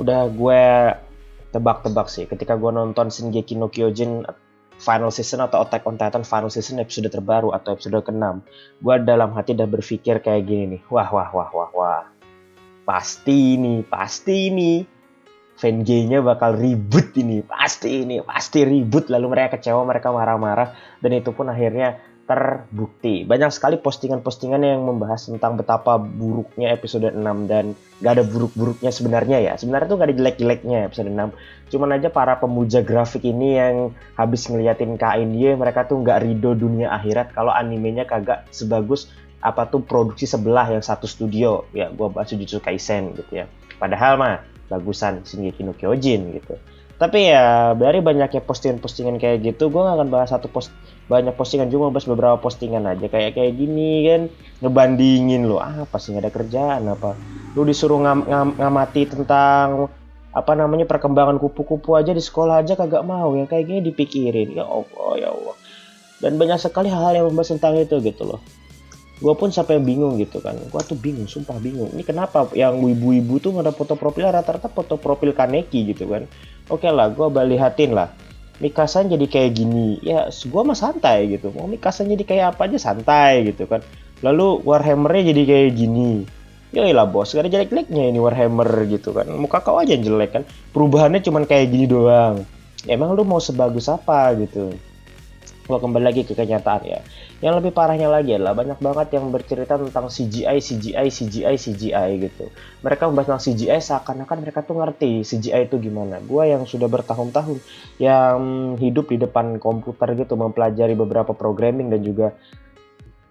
udah gue tebak-tebak sih ketika gue nonton Shingeki no Kyojin final season atau Attack on Titan final season episode terbaru atau episode ke-6. Gue dalam hati udah berpikir kayak gini nih. Wah. Pasti nih. Fangame-nya bakal ribut ini. Pasti ribut. Lalu mereka kecewa, mereka marah-marah. Dan itu pun akhirnya terbukti. Banyak sekali postingan-postingan yang membahas tentang betapa buruknya episode 6 dan gak ada buruk-buruknya sebenarnya ya. Sebenarnya tuh gak ada jelek-jeleknya episode 6. Cuman aja para pemuja grafik ini yang habis ngeliatin KNY, mereka tuh gak ridho dunia akhirat kalau animenya kagak sebagus apa tuh produksi sebelah yang satu studio. Ya gua bahas Jujutsu Kaisen gitu ya. Padahal mah bagusan Shingeki no Kyojin gitu. Tapi ya dari banyaknya postingan-postingan kayak gitu, gue gak akan bahas banyak postingan, cuma bahas beberapa postingan aja kayak gini kan, ngebandingin lo apa sih, gak ada kerjaan apa, lu disuruh ngamati tentang apa namanya perkembangan kupu-kupu aja di sekolah aja kagak mau, yang kayak gini dipikirin. Ya Allah. Dan banyak sekali hal yang membahas tentang itu gitu loh. Gue pun sampai bingung gitu kan, gue tuh bingung, sumpah bingung, ini kenapa yang ibu-ibu tuh ada foto profil rata-rata foto profil Kaneki gitu kan. Oke lah, gue lihatin lah Mikasa jadi kayak gini, ya gue mah santai gitu, mau Mikasa jadi kayak apa aja santai gitu kan. Lalu Warhammernya jadi kayak gini, lah bos, gak ada jelek-jeleknya ini Warhammer gitu kan, muka kau aja yang jelek kan, perubahannya cuman kayak gini doang. Emang lu mau sebagus apa gitu. Gua kembali lagi ke kenyataan ya. Yang lebih parahnya lagi adalah banyak banget yang bercerita tentang CGI gitu. Mereka membahas tentang CGI seakan-akan mereka tuh ngerti CGI itu gimana. Gua yang sudah bertahun-tahun yang hidup di depan komputer gitu, mempelajari beberapa programming dan juga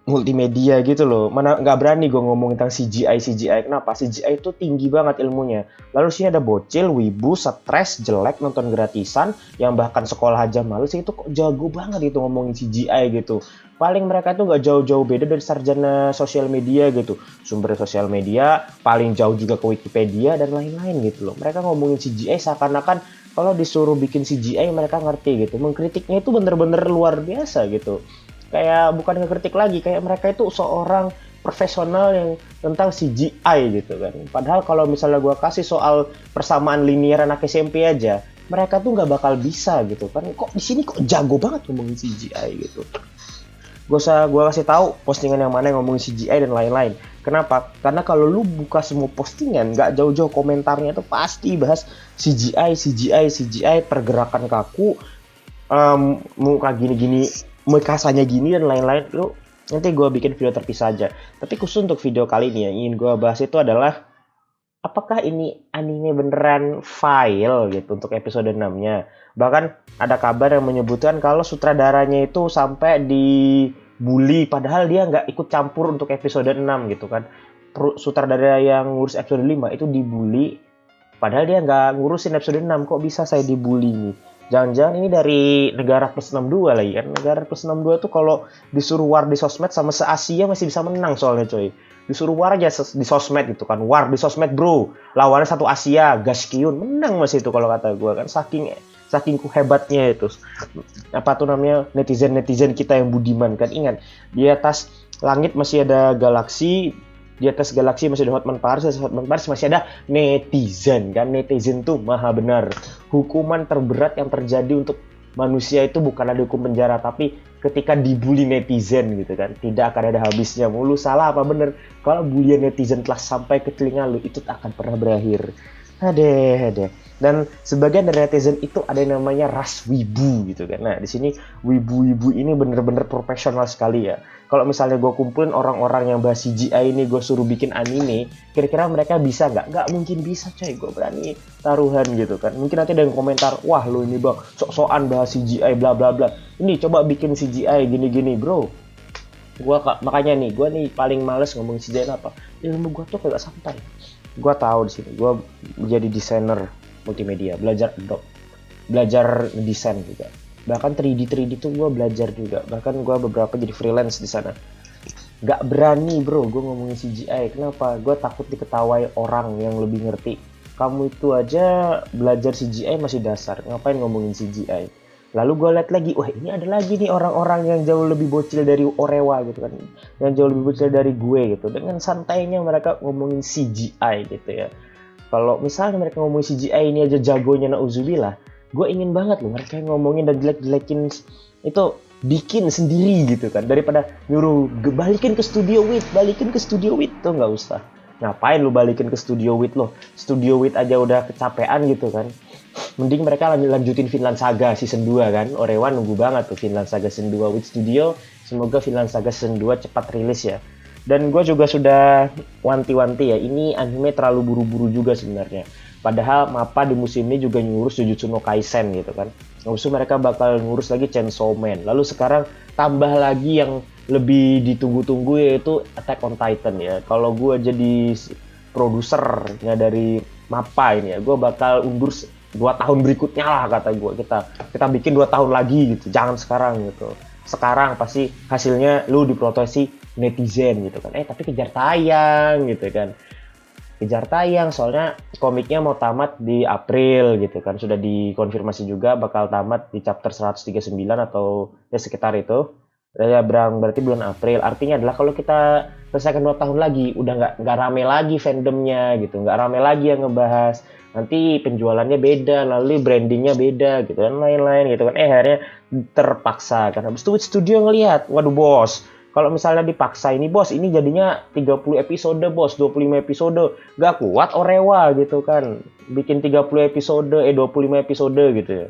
multimedia gitu loh. Mana nggak berani gue ngomong tentang CGI. Kenapa? CGI itu tinggi banget ilmunya. Lalu sini ada bocil, wibu, stres, jelek, nonton gratisan, yang bahkan sekolah aja males, itu kok jago banget itu ngomongin CGI gitu. Paling mereka tuh nggak jauh-jauh beda dari sarjana sosial media gitu. Sumber sosial media, paling jauh juga ke Wikipedia dan lain-lain gitu loh. Mereka ngomongin CGI seakan-akan kalau disuruh bikin CGI mereka ngerti gitu. Mengkritiknya itu bener-bener luar biasa gitu. Kayak bukan ngekritik lagi, kayak mereka itu seorang profesional yang tentang CGI gitu kan. Padahal kalau misalnya gue kasih soal persamaan linear anak SMP aja, mereka tuh nggak bakal bisa gitu kan. Kok di sini kok jago banget ngomongin CGI gitu. Gue kasih tahu postingan yang mana yang ngomongin CGI dan lain-lain. Kenapa? Karena kalau lu buka semua postingan, nggak jauh-jauh komentarnya tuh pasti bahas CGI, pergerakan kaku, muka gini-gini, Mikasanya gini dan lain-lain. Lu nanti gue bikin video terpisah aja. Tapi khusus untuk video kali ini yang ingin gue bahas itu adalah apakah ini anime beneran file gitu untuk episode 6-nya. Bahkan ada kabar yang menyebutkan kalau sutradaranya itu sampai dibully padahal dia nggak ikut campur untuk episode 6 gitu kan. Sutradara yang ngurus episode 5 itu dibully padahal dia nggak ngurusin episode 6. Kok bisa saya dibully nih? Jangan-jangan ini dari negara plus 62 lagi kan. Negara plus 62 tuh kalau disuruh war di sosmed sama se-Asia masih bisa menang soalnya coy. Disuruh war aja di sosmed gitu kan. War di sosmed bro. Lawannya satu Asia, Gaskyun. Menang masih itu kalau kata gue kan. Saking hebatnya itu. Apa tuh namanya, netizen kita yang budiman kan. Ingat, di atas langit masih ada galaksi, di atas galaksi masih ada Hotman Paris masih ada netizen kan. Netizen tuh maha benar. Hukuman terberat yang terjadi untuk manusia itu bukan ada hukum penjara, tapi ketika dibully netizen gitu kan, tidak akan ada habisnya. Mulu salah apa bener, kalau bulian netizen telah sampai ke telinga lu, itu tak akan pernah berakhir. Adeh. Dan sebagian dari netizen itu ada yang namanya ras wibu gitu kan. Nah di sini wibu-wibu ini bener-bener profesional sekali ya. Kalau misalnya gue kumpulin orang-orang yang bahas CGI ini, gue suruh bikin anime, kira-kira mereka bisa nggak? Nggak mungkin bisa coy, gue berani taruhan gitu kan. Mungkin nanti ada yang komentar, wah lu ini bang sok-sokan bahas CGI bla bla bla. Ini coba bikin CGI gini-gini bro. Makanya nih, gue nih paling males ngomongin CGI apa. Ilmu gue tuh kayak santai. Gue tahu di sini, gue menjadi desainer multimedia, belajar desain juga. Bahkan 3D tuh gue belajar juga. Bahkan gue beberapa jadi freelance di sana. Gak berani bro gue ngomongin CGI. Kenapa? Gue takut diketawai orang yang lebih ngerti. Kamu itu aja belajar CGI masih dasar. Ngapain ngomongin CGI? Lalu gue lihat lagi, wah ini ada lagi nih orang-orang yang jauh lebih bocil dari Orewa gitu kan. Yang jauh lebih bocil dari gue gitu. Dengan santainya mereka ngomongin CGI gitu ya. Kalau misalnya mereka ngomong CGI ini aja jagonya nauzubillah, gue ingin banget loh mereka ngomongin dan jelek-jelekin itu bikin sendiri gitu kan, daripada nyuruh balikin ke studio Wit tuh nggak usah. Ngapain lu balikin ke studio Wit lo? Studio Wit aja udah kecapean gitu kan. Mending mereka lanjutin Vinland Saga season 2 kan. Orewa nunggu banget tuh Vinland Saga season 2 with studio. Semoga Vinland Saga season 2 cepat rilis ya. Dan gue juga sudah wanti-wanti ya, ini anime terlalu buru-buru juga sebenarnya. Padahal MAPPA di musim ini juga ngurus Jujutsu no Kaisen gitu kan. Lalu mereka bakal ngurus lagi Chainsaw Man. Lalu sekarang tambah lagi yang lebih ditunggu-tunggu yaitu Attack on Titan ya. Kalau gue jadi produsernya dari MAPPA ini ya, gue bakal undur 2 tahun berikutnya lah kata gue. Kita bikin 2 tahun lagi gitu, jangan sekarang gitu. Sekarang pasti hasilnya lu diprotesi netizen gitu kan, tapi kejar tayang gitu kan, kejar tayang soalnya komiknya mau tamat di April gitu kan, sudah dikonfirmasi juga bakal tamat di chapter 139 atau ya sekitar itu ya, berarti bulan April. Artinya adalah kalau kita selesaikan 2 tahun lagi udah nggak rame lagi fandomnya gitu, nggak rame lagi yang ngebahas, nanti penjualannya beda, lalu brandingnya beda gitu kan, lain-lain gitu kan. Akhirnya terpaksa kan, habis itu studio ngelihat, waduh bos, kalau misalnya dipaksa ini bos, ini jadinya 30 episode bos, 25 episode, gak kuat Orewa gitu kan, bikin 30 episode, 25 episode gitu ya.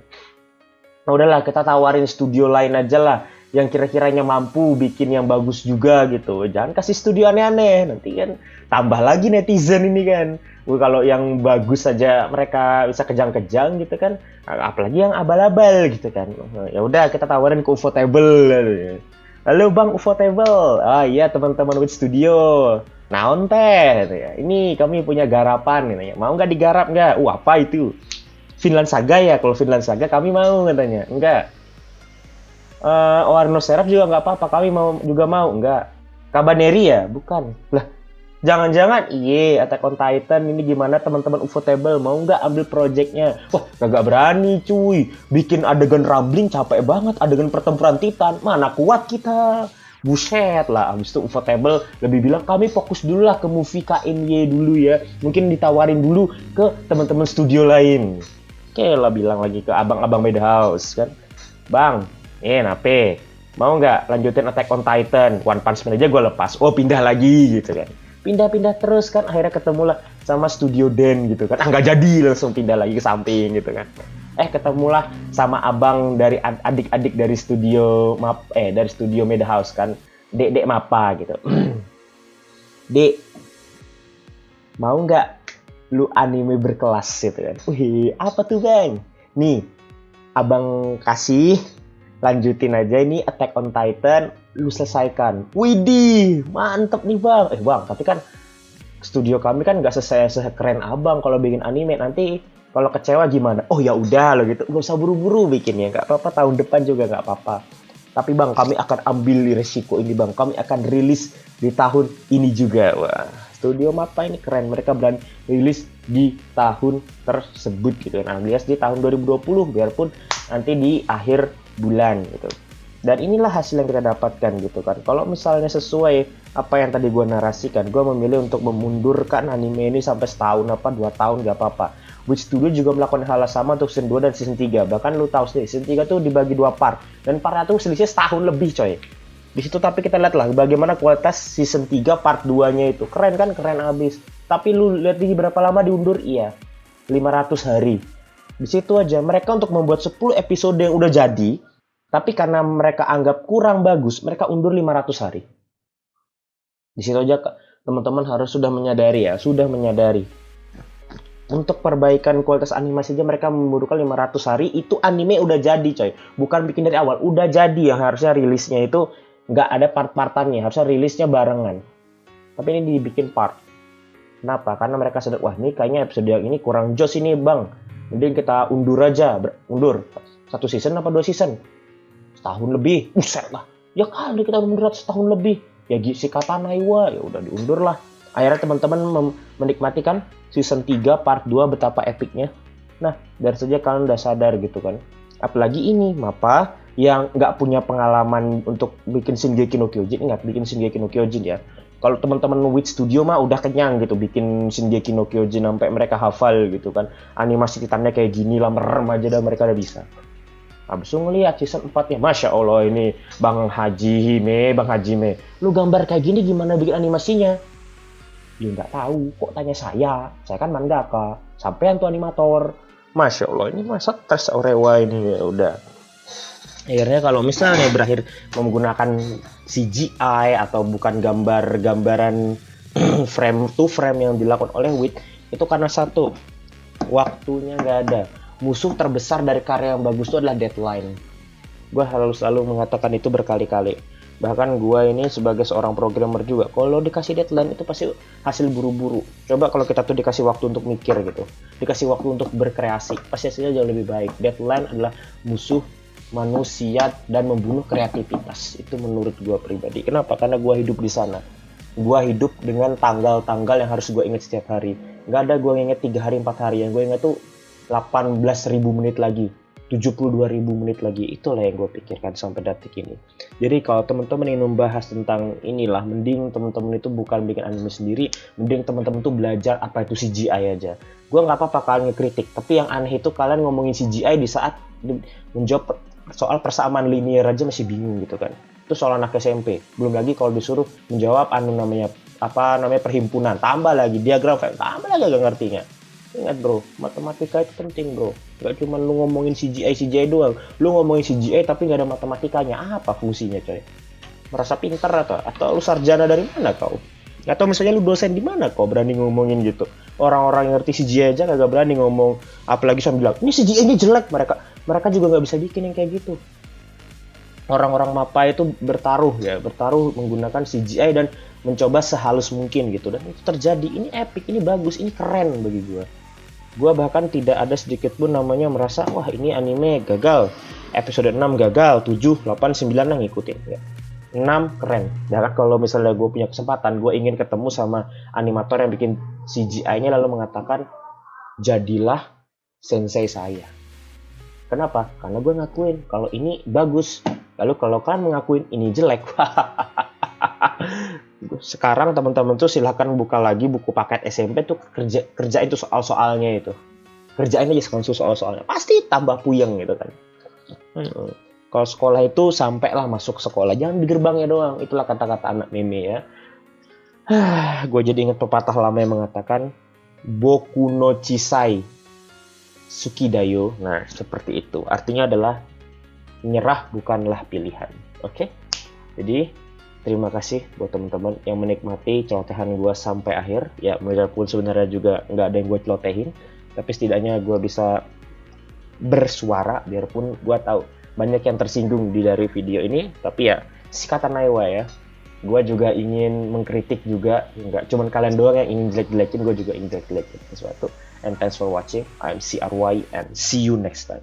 Nah udahlah, kita tawarin studio lain aja lah, yang kira-kiranya mampu bikin yang bagus juga gitu. Jangan kasih studio aneh-aneh, nanti kan tambah lagi netizen ini kan. Kalau yang bagus saja mereka bisa kejang-kejang gitu kan, apalagi yang abal-abal gitu kan. Ya udah kita tawarin ke Ufotable. Halo Bang Ufotable. Ah iya teman-teman with studio. Naon teh? Ini kami punya garapan gitu. Mau nggak digarap nggak? Apa itu? Vinland Saga ya. Kalau Vinland Saga kami mau katanya. Enggak. Warno Serap juga nggak apa-apa, kami juga mau. Enggak. Kabaneri ya? Bukan. Lah, jangan-jangan Attack on Titan ini gimana teman-teman Ufotable, mau nggak ambil projectnya? Wah, kagak berani cuy. Bikin adegan rambling capek banget, adegan pertempuran Titan. Mana kuat kita. Buset lah. Abis itu Ufotable lebih bilang, kami fokus dulu lah ke movie KNY dulu ya. Mungkin ditawarin dulu ke teman-teman studio lain. Oke lah, bilang lagi ke abang-abang Madhouse kan. Bang, nape? Mau nggak lanjutin Attack on Titan? One Punch Man aja gue lepas. Oh, pindah lagi gitu kan. Pindah-pindah terus kan. Akhirnya ketemulah sama Studio Den gitu kan. Nggak jadi, langsung pindah lagi ke samping gitu kan. Ketemulah sama abang dari adik-adik dari studio dari studio Madhouse kan. Dek Mappa gitu. Dek, mau nggak lu anime berkelas gitu kan. Wih, apa tuh bang? Nih, abang kasih, lanjutin aja ini Attack on Titan, lu selesaikan. Widih, mantep nih bang. Bang, tapi kan studio kami kan nggak sekeren abang kalau bikin anime. Nanti kalau kecewa gimana? Oh ya udah lo gitu, nggak usah buru-buru bikinnya, nggak apa-apa, tahun depan juga nggak apa-apa. Tapi bang, kami akan ambil resiko ini bang, kami akan rilis di tahun ini juga. Wah, studio Mappa ini keren, mereka berani rilis di tahun tersebut gitu. Nah, alias di tahun 2020, biarpun nanti di akhir bulan gitu. Dan inilah hasil yang kita dapatkan gitu kan. Kalau misalnya sesuai apa yang tadi gue narasikan, gue memilih untuk memundurkan anime ini sampai setahun 2 tahun gak apa-apa. Witch Studio juga melakukan hal sama untuk season 2 dan season 3. Bahkan lu tahu sih, season 3 tuh dibagi 2 part. Dan partnya tuh selisih setahun lebih coy. Di situ tapi kita lihat lah bagaimana kualitas season 3 part 2-nya itu. Keren kan? Keren abis. Tapi lu lihat di berapa lama diundur? Iya. 500 hari. Di situ aja mereka untuk membuat 10 episode yang udah jadi, tapi karena mereka anggap kurang bagus, mereka undur 500 hari. Di situ aja teman-teman harus sudah menyadari ya, sudah menyadari. Untuk perbaikan kualitas animasi aja mereka membutuhkan 500 hari, itu anime udah jadi coy. Bukan bikin dari awal, udah jadi, yang harusnya rilisnya itu nggak ada part-partannya, harusnya rilisnya barengan. Tapi ini dibikin part. Kenapa? Karena mereka sadar, wah ini kayaknya episode yang ini kurang jos ini bang. Mending kita undur aja, undur. 1 season apa 2 season? Setahun lebih, buset lah. Ya kali kita undur setahun lebih. Ya si Katana Iwa, ya udah diundur lah. Akhirnya teman-teman menikmati kan season 3 part 2 betapa epicnya. Nah, dari saja kalian udah sadar gitu kan. Apalagi ini Mappa yang nggak punya pengalaman untuk bikin Shingeki no Kyojin. Ingat, bikin Shingeki no Kyojin ya. Kalau teman-teman Wit Studio mah udah kenyang gitu bikin Shingeki no Kyojin sampai mereka hafal gitu kan. Animasi Titannya kayak gini lah, merem aja dah mereka udah bisa. Habis itu ngeliat season 4 nya, Masya Allah ini Bang Hajime, lu gambar kayak gini gimana bikin animasinya? Ya nggak tahu, kok tanya saya kan mangaka, sampean tuh animator. Masya Allah ini masa tes Orewa ini, ya udah. Akhirnya kalau misalnya berakhir menggunakan CGI atau bukan gambaran frame to frame yang dilakukan oleh Wit, itu karena satu, waktunya nggak ada. Musuh terbesar dari karya yang bagus itu adalah deadline. Gue selalu mengatakan itu berkali-kali. Bahkan gue ini sebagai seorang programmer juga, kalau dikasih deadline itu pasti hasil buru-buru. Coba kalau kita tuh dikasih waktu untuk mikir gitu, dikasih waktu untuk berkreasi, pasti hasilnya jauh lebih baik. Deadline adalah musuh manusia dan membunuh kreativitas. Itu menurut gue pribadi. Kenapa? Karena gue hidup di sana. Gue hidup dengan tanggal-tanggal yang harus gue ingat setiap hari. Gak ada gue ingat 3 hari 4 hari, yang gue ingat tuh 18.000 menit lagi, 72.000 menit lagi. Itulah yang gue pikirkan sampai detik ini. Jadi kalau teman-teman ingin membahas tentang inilah, mending teman-teman itu bukan bikin anime sendiri, mending teman-teman tuh belajar apa itu CGI aja. Gue nggak apa-apa kalian ngekritik, tapi yang aneh itu kalian ngomongin CGI di saat menjawab soal persamaan linear aja masih bingung gitu kan. Itu soal anak SMP. Belum lagi kalau disuruh menjawab namanya perhimpunan, tambah lagi diagram, tambah lagi gak ngertinya. Ingat bro, matematika itu penting bro. Gak cuma lu ngomongin CGI doang. Lu ngomongin CGI tapi gak ada matematikanya. Apa fungsinya coy? Merasa pintar atau lu sarjana dari mana kau? Atau misalnya lu dosen di mana kau berani ngomongin gitu? Orang-orang yang ngerti CGI aja kagak berani ngomong, apalagi sambil bilang, ini CGI-nya jelek. Mereka juga nggak bisa bikin yang kayak gitu. Orang-orang MAPA itu bertaruh menggunakan CGI dan mencoba sehalus mungkin gitu, dan itu terjadi. Ini epic, ini bagus, ini keren bagi gue bahkan tidak ada sedikit pun namanya merasa wah ini anime gagal, episode 6 gagal, 7, 8, 9 yang ngikutin ya. 6 keren. Dan kalau misalnya gue punya kesempatan, gue ingin ketemu sama animator yang bikin CGI-nya lalu mengatakan jadilah sensei saya. Kenapa? Karena gue ngakuin kalau ini bagus. Lalu kalau kalian mengakuin ini jelek, sekarang teman-teman tuh silahkan buka lagi buku paket SMP tuh, kerjain tuh soal-soalnya itu. Kerjain aja sekarang soal-soalnya. Pasti tambah puyeng gitu kan. Kalau sekolah itu sampailah masuk sekolah, jangan di gerbangnya doang. Itulah kata-kata anak meme ya. Gue jadi ingat pepatah lama yang mengatakan Boku no Chisai Sukidayo. Nah, seperti itu. Artinya adalah nyerah bukanlah pilihan. Oke? Jadi, terima kasih buat teman-teman yang menikmati celotehan gue sampai akhir. Ya, walaupun sebenarnya juga nggak ada yang gue celotehin, tapi setidaknya gue bisa bersuara, biarpun gue tahu banyak yang tersinggung dari video ini. Tapi ya, sikatan Naiwa ya. Gue juga ingin mengkritik juga, nggak cuman kalian doang yang ingin jelek-jelekin, gue juga ingin jelek-jelekin sesuatu. And thanks for watching. I'm CRY and see you next time.